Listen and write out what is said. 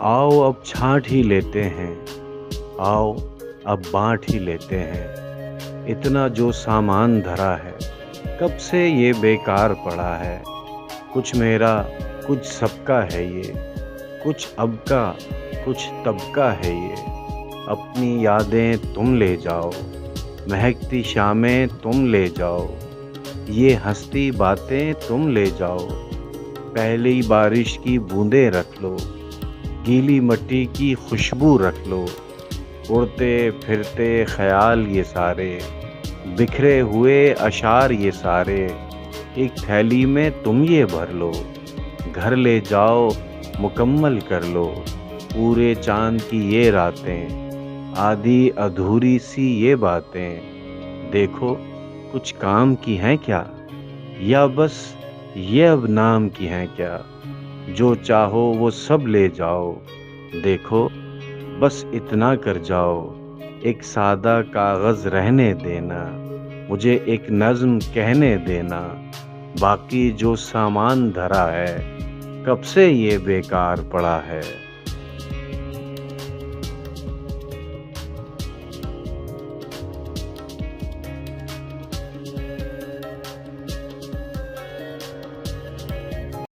आओ अब छाँट ही लेते हैं, आओ अब बाँट ही लेते हैं। इतना जो सामान धरा है, कब से ये बेकार पड़ा है। कुछ मेरा, कुछ सबका है ये, कुछ अब का, कुछ तब का है ये। अपनी यादें तुम ले जाओ, महकती शामें तुम ले जाओ, ये हँसती बातें तुम ले जाओ। पहली बारिश की बूंदें रख लो, गीली मिट्टी की खुशबू रख लो। उड़ते फिरते ख्याल ये सारे, बिखरे हुए अशार ये सारे, एक थैली में तुम ये भर लो। घर ले जाओ मुकम्मल कर लो, पूरे चाँद की ये रातें, आधी अधूरी सी ये बातें। देखो कुछ काम की हैं क्या, या बस ये अब नाम की हैं क्या। जो चाहो वो सब ले जाओ, देखो बस इतना कर जाओ। एक सादा कागज़ रहने देना, मुझे एक नज़्म कहने देना। बाकी जो सामान धरा है, कब से ये बेकार पड़ा है।